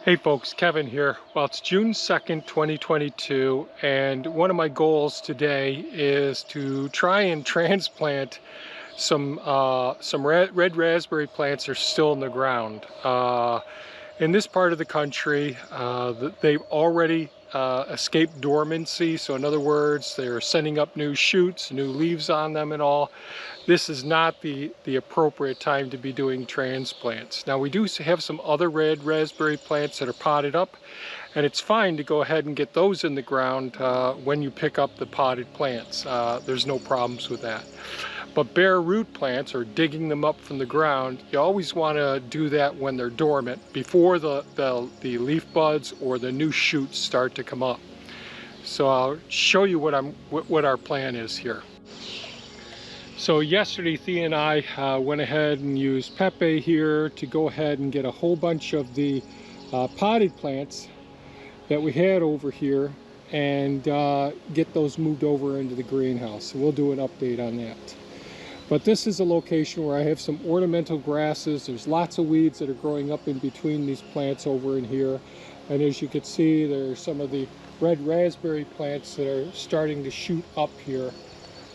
Hey folks, Kevin here. Well, it's June 2nd, 2022, and one of my goals today is to try and transplant some red raspberry plants that are still in the ground. In this part of the country, they've already escaped dormancy, so in other words, they're sending up new shoots, new leaves on them and all. This is not the appropriate time to be doing transplants. Now we do have some other red raspberry plants that are potted up, and it's fine to go ahead and get those in the ground when you pick up the potted plants. There's no problems with that. But bare root plants, or digging them up from the ground, you always want to do that when they're dormant, before the leaf buds or the new shoots start to come up. So I'll show you what our plan is here. So yesterday, Thea and I went ahead and used Pepe here to go ahead and get a whole bunch of the potted plants that we had over here and get those moved over into the greenhouse. So we'll do an update on that. But this is a location where I have some ornamental grasses. There's lots of weeds that are growing up in between these plants over in here. And as you can see, there's some of the red raspberry plants that are starting to shoot up here.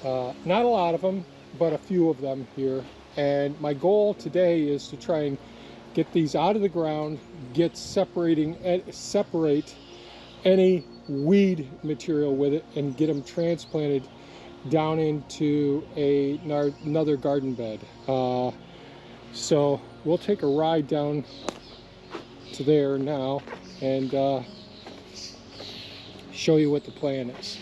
Not a lot of them, but a few of them here. And my goal today is to try and get these out of the ground, separate any weed material with it, and get them transplanted down into another garden bed. So we'll take a ride down to there now and show you what the plan is.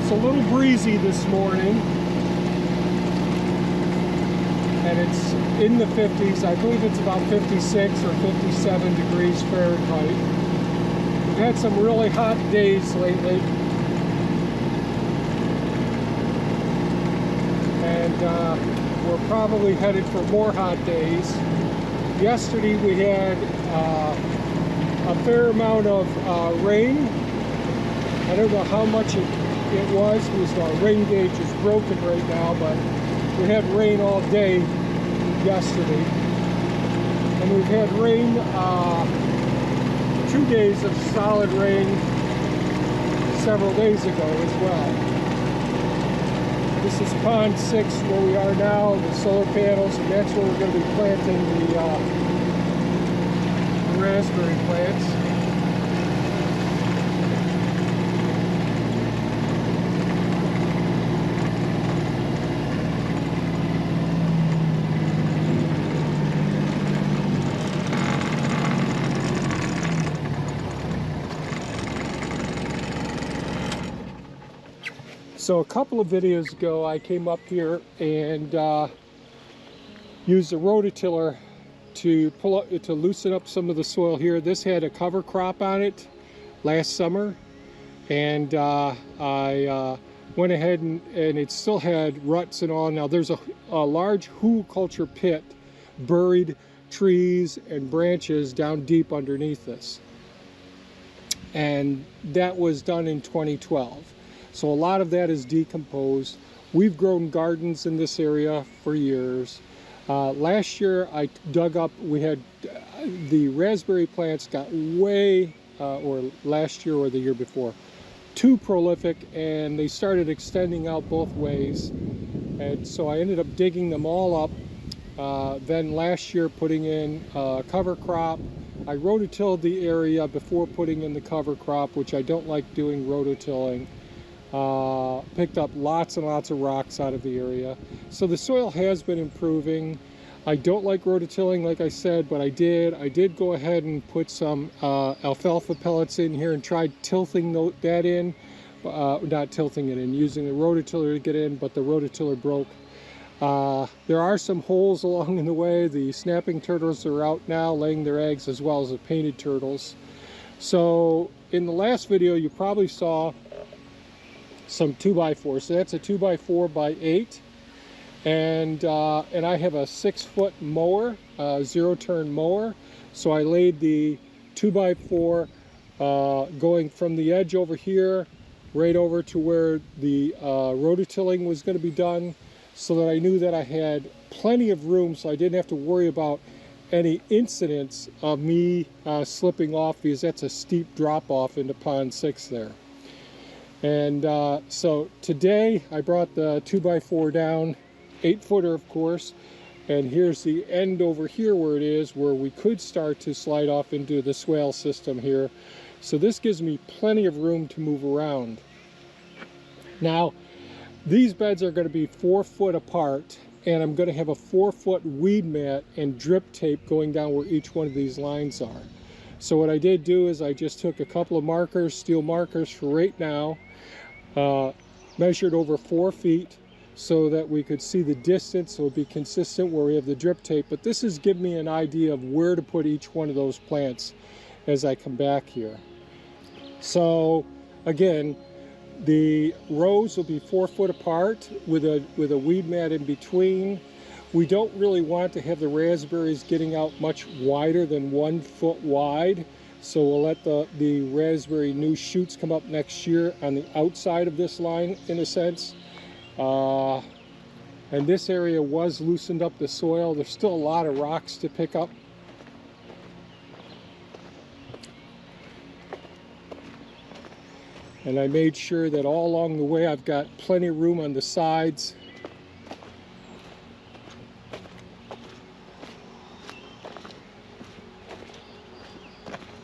A little breezy this morning, and it's in the 50s. I believe it's about 56 or 57 degrees Fahrenheit. We've had some really hot days lately, and we're probably headed for more hot days. Yesterday we had a fair amount of rain. I don't know how much it was because our rain gauge is broken right now, but we had rain all day yesterday, and we've had rain 2 days of solid rain several days ago as well. This is pond 6 where we are now, the solar panels, and that's where we're going to be planting the raspberry plants. So a couple of videos ago, I came up here and used a rototiller to loosen up some of the soil here. This had a cover crop on it last summer, and I went ahead and it still had ruts and all. Now there's a large Hugelkultur pit, buried trees and branches down deep underneath this, and that was done in 2012. So a lot of that is decomposed. We've grown gardens in this area for years. Last year I dug up, we had the raspberry plants got way, or last year or the year before, too prolific, and they started extending out both ways. And so I ended up digging them all up. Then last year putting in cover crop. I rototilled the area before putting in the cover crop, which I don't like doing rototilling. Picked up lots and lots of rocks out of the area. So the soil has been improving. I don't like rototilling, like I said, but I did go ahead and put some alfalfa pellets in here and tried tilting that in. Not tilting it in, using the rototiller to get in, but the rototiller broke. There are some holes along the way. The snapping turtles are out now laying their eggs, as well as the painted turtles. So in the last video you probably saw some 2x4. So that's a 2x4x8, and I have a 6-foot mower, zero-turn mower. So I laid the 2x4 going from the edge over here right over to where the rototilling was going to be done, so that I knew that I had plenty of room, so I didn't have to worry about any incidents of me slipping off, because that's a steep drop off into pond 6 there. And so today I brought the 2x4 down, 8-footer of course, and here's the end over here where it is, where we could start to slide off into the swale system here. So this gives me plenty of room to move around. Now, these beds are going to be 4 foot apart, and I'm going to have a 4-foot weed mat and drip tape going down where each one of these lines are. So what I did do is I just took a couple of markers, steel markers for right now, measured over 4 feet so that we could see the distance, so it would be consistent where we have the drip tape. But this is giving me an idea of where to put each one of those plants as I come back here. So again, the rows will be 4 foot apart with a weed mat in between. We don't really want to have the raspberries getting out much wider than 1 foot wide. So we'll let the raspberry new shoots come up next year on the outside of this line, in a sense. And this area was loosened up the soil. There's still a lot of rocks to pick up. And I made sure that all along the way I've got plenty of room on the sides.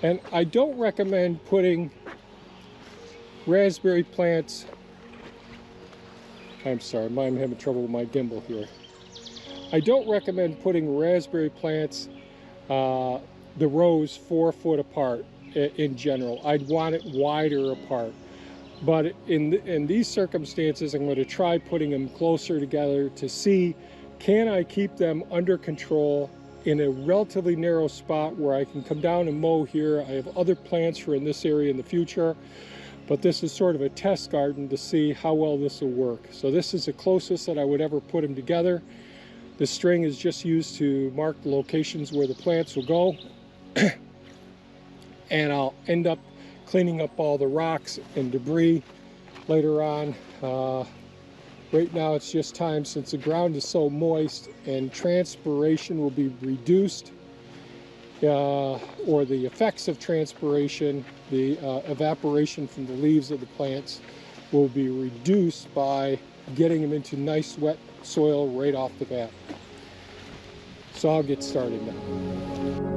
And I don't recommend putting raspberry plants, I'm sorry, I'm having trouble with my gimbal here. I don't recommend putting raspberry plants, the rows 4 foot apart in general. I'd want it wider apart. But in these circumstances, I'm going to try putting them closer together to see, can I keep them under control in a relatively narrow spot where I can come down and mow here. I have other plants for in this area in the future, but this is sort of a test garden to see how well this will work. So this is the closest that I would ever put them together. The string is just used to mark the locations where the plants will go. And I'll end up cleaning up all the rocks and debris later on. Right now it's just time, since the ground is so moist and transpiration will be reduced, or the effects of transpiration, the evaporation from the leaves of the plants will be reduced by getting them into nice wet soil right off the bat. So I'll get started now.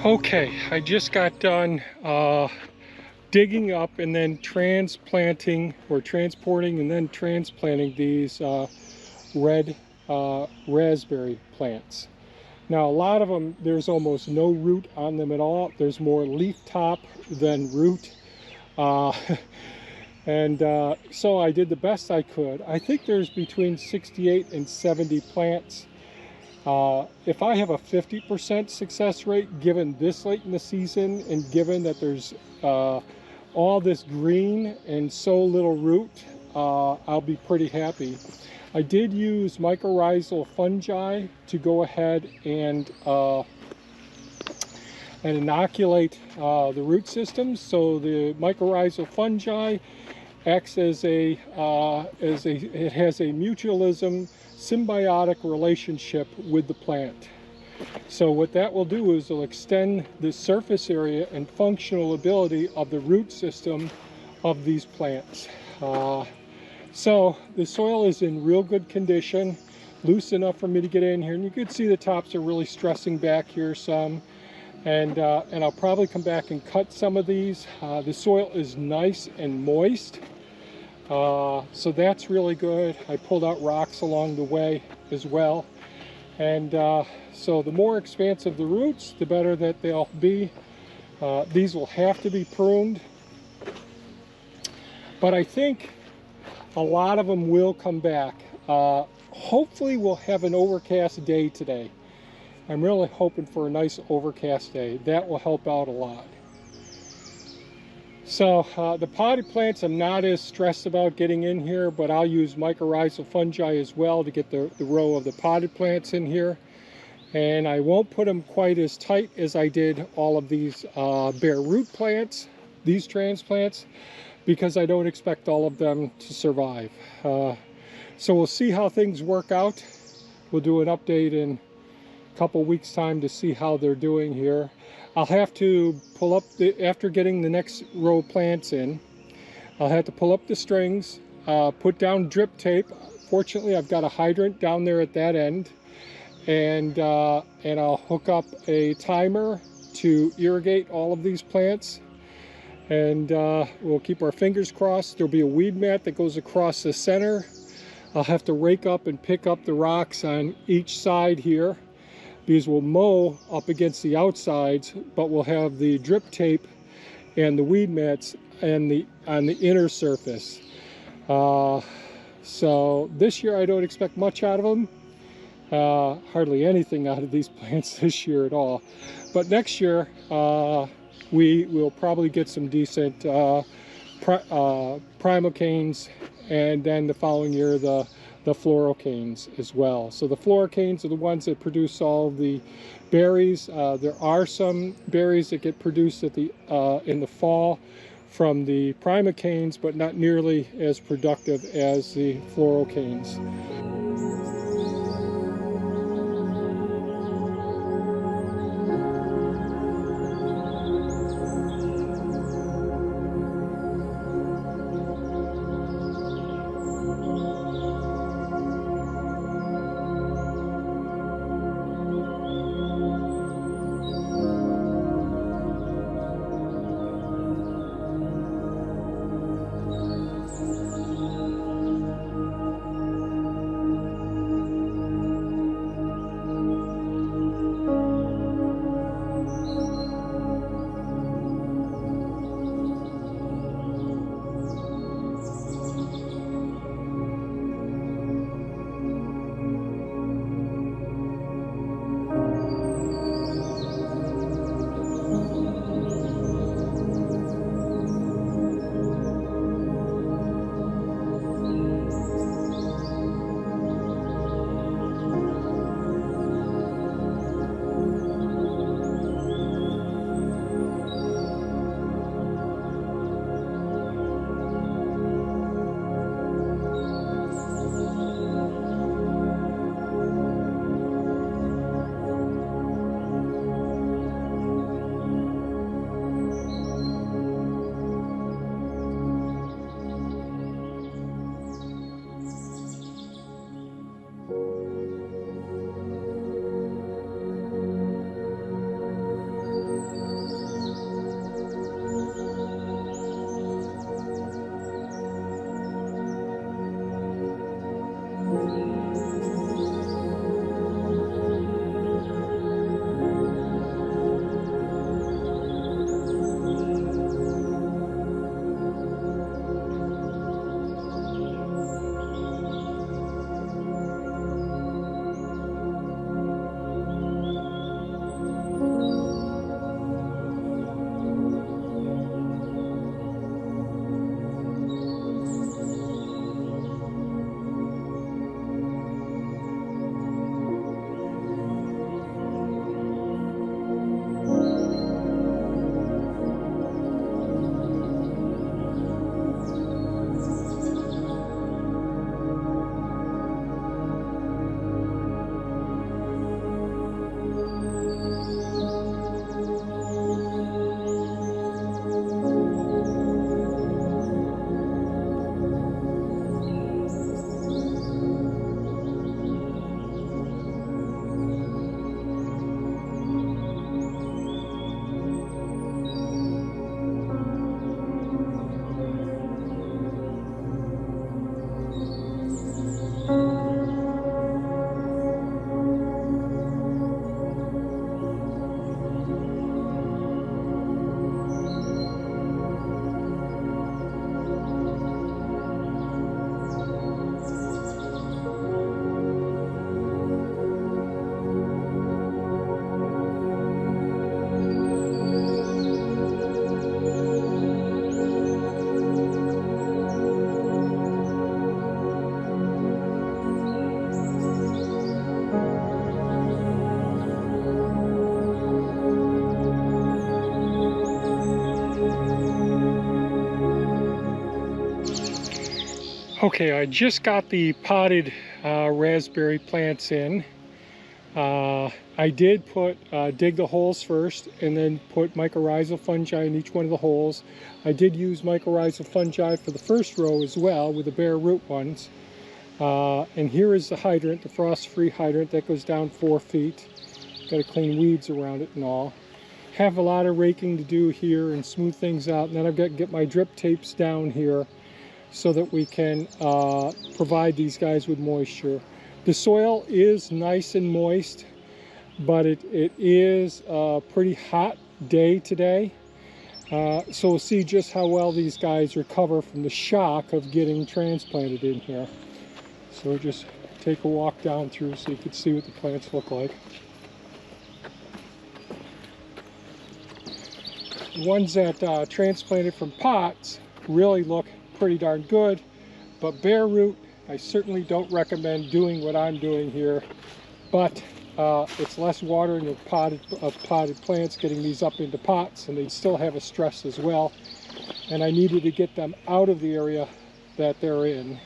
Okay, I just got done digging up and then transplanting or transporting and then transplanting these red raspberry plants. Now a lot of them, there's almost no root on them at all. There's more leaf top than root. Uh, so I did the best I could. I think there's between 68 and 70 plants. If I have a 50% success rate, given this late in the season and given that there's all this green and so little root, I'll be pretty happy. I did use mycorrhizal fungi to go ahead and inoculate the root systems. So the mycorrhizal fungi acts as it has a mutualism, symbiotic relationship with the plant. So what that will do is it'll extend the surface area and functional ability of the root system of these plants. So the soil is in real good condition, loose enough for me to get in here, and you can see the tops are really stressing back here some. And I'll probably come back and cut some of these. The soil is nice and moist, so that's really good. I pulled out rocks along the way as well. And so the more expansive the roots, the better that they'll be. These will have to be pruned, but I think a lot of them will come back. Hopefully we'll have an overcast day today. I'm really hoping for a nice overcast day. That will help out a lot. So the potted plants I'm not as stressed about getting in here, but I'll use mycorrhizal fungi as well to get the row of the potted plants in here. And I won't put them quite as tight as I did all of these bare root plants, these transplants, because I don't expect all of them to survive. So we'll see how things work out. We'll do an update in a couple weeks time to see how they're doing here. I'll have to pull up after getting the next row of plants in, I'll have to pull up the strings, put down drip tape. Fortunately, I've got a hydrant down there at that end, and I'll hook up a timer to irrigate all of these plants. And we'll keep our fingers crossed. There'll be a weed mat that goes across the center. I'll have to rake up and pick up the rocks on each side here, because we'll mow up against the outsides, but we'll have the drip tape and the weed mats and on the inner surface. So this year I don't expect much out of them. Hardly anything out of these plants this year at all. But next year we will probably get some decent primocanes, and then the following year the fluorocanes as well. So the fluorocanes are the ones that produce all the berries. There are some berries that get produced at in the fall from the primocanes, but not nearly as productive as the fluorocanes. Okay, I just got the potted raspberry plants in. I did put dig the holes first and then put mycorrhizal fungi in each one of the holes. I did use mycorrhizal fungi for the first row as well with the bare root ones. And here is the hydrant, the frost-free hydrant that goes down 4 feet. Got to clean weeds around it and all. Have a lot of raking to do here and smooth things out, and then I've got to get my drip tapes down here so that we can provide these guys with moisture. The soil is nice and moist, but it is a pretty hot day today. So we'll see just how well these guys recover from the shock of getting transplanted in here. So we'll just take a walk down through so you can see what the plants look like. The ones that transplanted from pots really look pretty darn good, but bare root, I certainly don't recommend doing what I'm doing here, but it's less water in the potted plants getting these up into pots, and they'd still have a stress as well, and I needed to get them out of the area that they're in.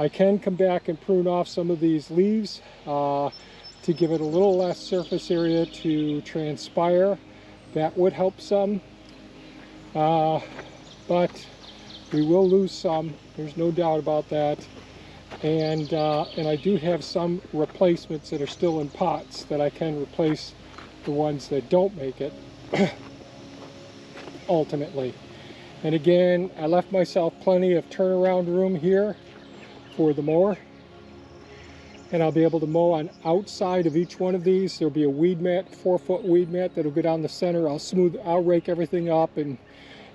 I can come back and prune off some of these leaves to give it a little less surface area to transpire. That would help some, but we will lose some, there's no doubt about that. And I do have some replacements that are still in pots that I can replace the ones that don't make it ultimately. And again, I left myself plenty of turnaround room here for the mower, and I'll be able to mow on outside of each one of these. There'll be a weed mat, 4-foot weed mat that'll go down the center. I'll rake everything up and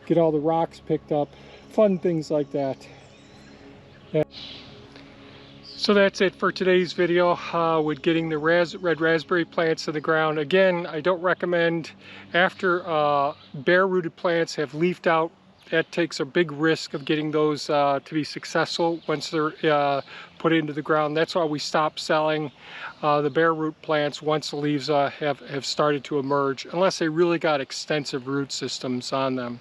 get all the rocks picked up. Fun things like that. So that's it for today's video with getting the red raspberry plants in the ground. Again, I don't recommend after bare rooted plants have leafed out. That takes a big risk of getting those to be successful once they're put into the ground. That's why we stop selling the bare root plants once the leaves have started to emerge, unless they really got extensive root systems on them.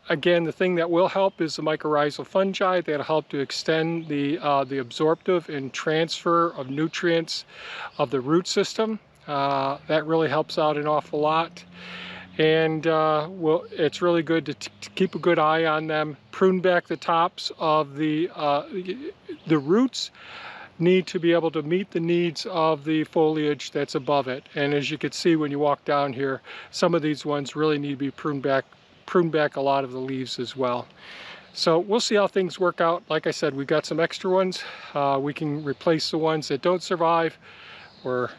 Again, the thing that will help is the mycorrhizal fungi. That'll help to extend the absorptive and transfer of nutrients of the root system. That really helps out an awful lot. And well, it's really good to keep a good eye on them. Prune back the tops of the roots need to be able to meet the needs of the foliage that's above it. And as you can see when you walk down here, some of these ones really need to be pruned back a lot of the leaves as well. So we'll see how things work out. Like I said, we've got some extra ones. We can replace the ones that don't survive, or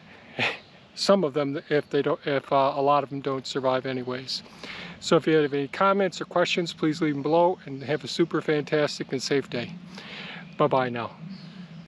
some of them if a lot of them don't survive anyways. So if you have any comments or questions, please leave them below, and have a super fantastic and safe day. Bye bye now.